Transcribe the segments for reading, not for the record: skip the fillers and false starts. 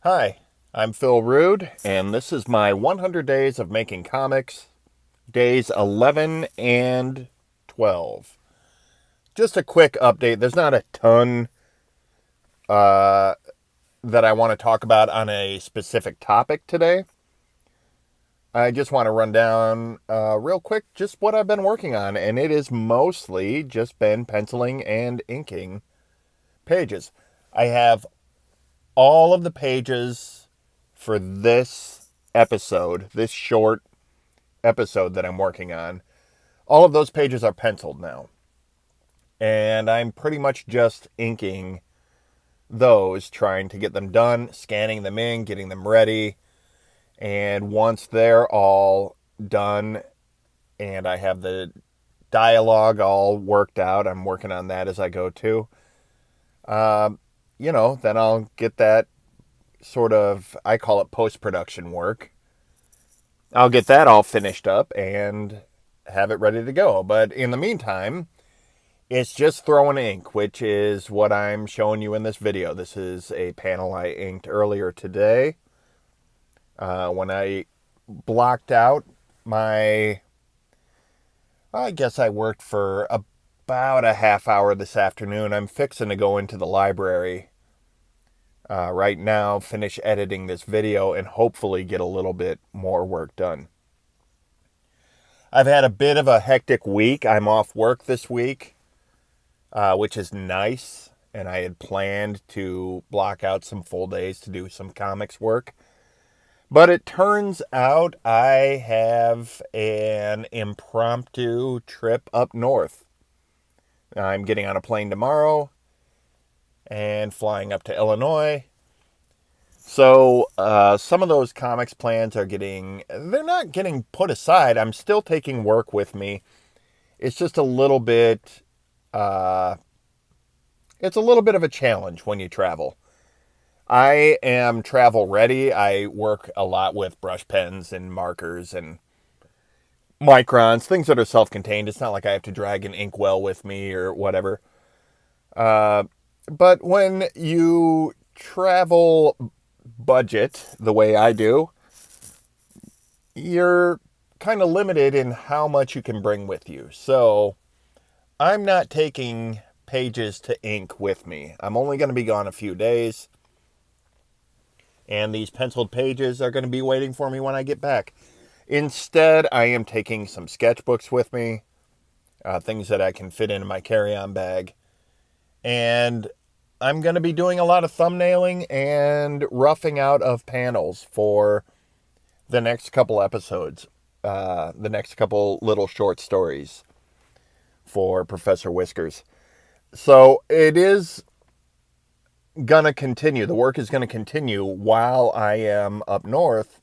Hi, I'm Phil Rude, and this is my 100 Days of Making Comics, days 11 and 12. Just a quick update. There's not a ton uh, that I want to talk about on a specific topic today. I just want to run down real quick just what I've been working on, and it is mostly just been penciling and inking pages. I have all of the pages for this episode, this short episode that I'm working on. All of those pages are penciled now. And I'm pretty much just inking those, trying to get them done, scanning them in, getting them ready. And once they're all done and I have the dialogue all worked out, I'm working on that as I go too. Um, then I'll get that sort of, I call it post production work. I'll get that all finished up and have it ready to go. But in the meantime, it's just throwing ink, which is what I'm showing you in this video. This is a panel I inked earlier today when I blocked out my, I guess I worked for about a half hour this afternoon. I'm fixing to go into the library right now, finish editing this video, and hopefully get a little bit more work done. I've had a bit of a hectic week. I'm off work this week, which is nice. And I had planned to block out some full days to do some comics work. But it turns out I have an impromptu trip up north. I'm getting on a plane tomorrow and flying up to Illinois. So some of those comics plans they're not getting put aside. I'm still taking work with me. It's just a little bit, it's a little bit of a challenge when you travel. I am travel ready. I work a lot with brush pens and markers and microns, things that are self-contained. It's not like I have to drag an inkwell with me or whatever. Uh, but when you travel budget the way I do, you're kind of limited in how much you can bring with you. So I'm not taking pages to ink with me. I'm only going to be gone a few days. And these penciled pages are going to be waiting for me when I get back. Instead, I am taking some sketchbooks with me, things that I can fit into my carry-on bag. And I'm going to be doing a lot of thumbnailing and roughing out of panels for the next couple episodes, the next couple little short stories for Professor Whiskers. So it is going to continue. The work is going to continue while I am up north.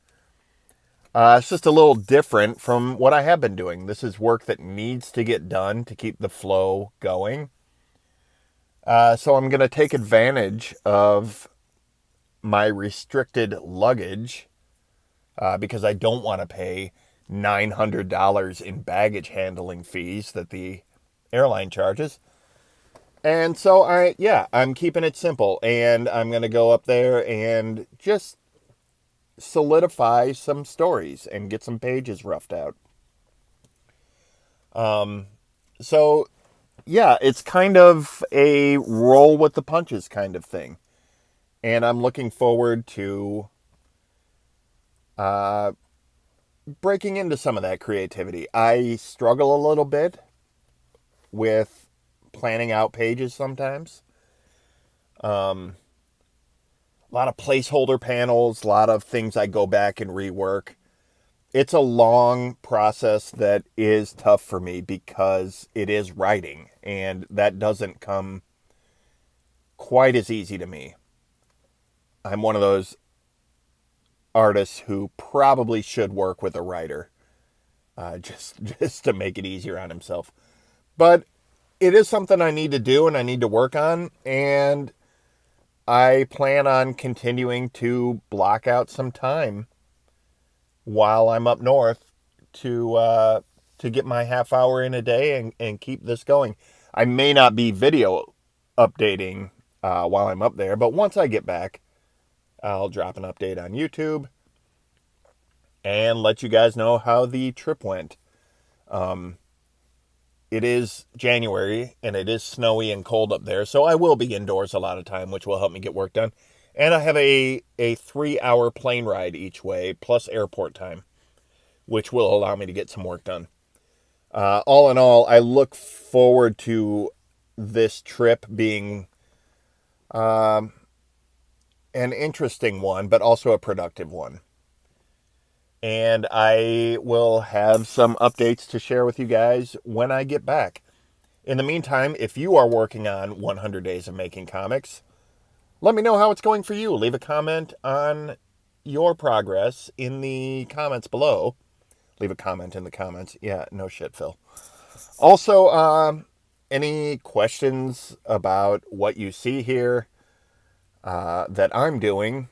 It's just a little different from what I have been doing. This is work that needs to get done to keep the flow going. So I'm going to take advantage of my restricted luggage because I don't want to pay $900 in baggage handling fees that the airline charges. And so I'm keeping it simple, and I'm going to go up there and just solidify some stories and get some pages roughed out. So it's kind of a roll with the punches kind of thing. And I'm looking forward to uh, breaking into some of that creativity. I struggle a little bit with planning out pages sometimes. A lot of placeholder panels, a lot of things I go back and rework. It's a long process that is tough for me because it is writing, and that doesn't come quite as easy to me. I'm one of those artists who probably should work with a writer, just to make it easier on himself. But it is something I need to do and I need to work on, and I plan on continuing to block out some time while I'm up north to get my half hour in a day and keep this going. I may not be video updating while I'm up there, but once I get back, I'll drop an update on YouTube and let you guys know how the trip went. It is January and it is snowy and cold up there, so I will be indoors a lot of time, which will help me get work done. And I have a 3-hour plane ride each way plus airport time, which will allow me to get some work done. All in all, I look forward to this trip being an interesting one, but also a productive one. And I will have some updates to share with you guys when I get back. In the meantime, if you are working on 100 Days of Making Comics, let me know how it's going for you. Leave a comment on your progress in the comments below. Leave a comment in the comments. Yeah, no shit, Phil. Also, any questions about what you see here that I'm doing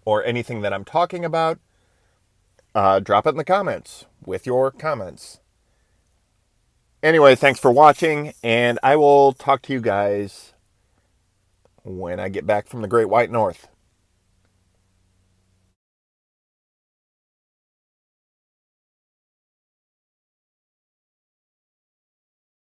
or anything that I'm talking about, drop it in the comments with your comments. Anyway, thanks for watching, and I will talk to you guys when I get back from the Great White North.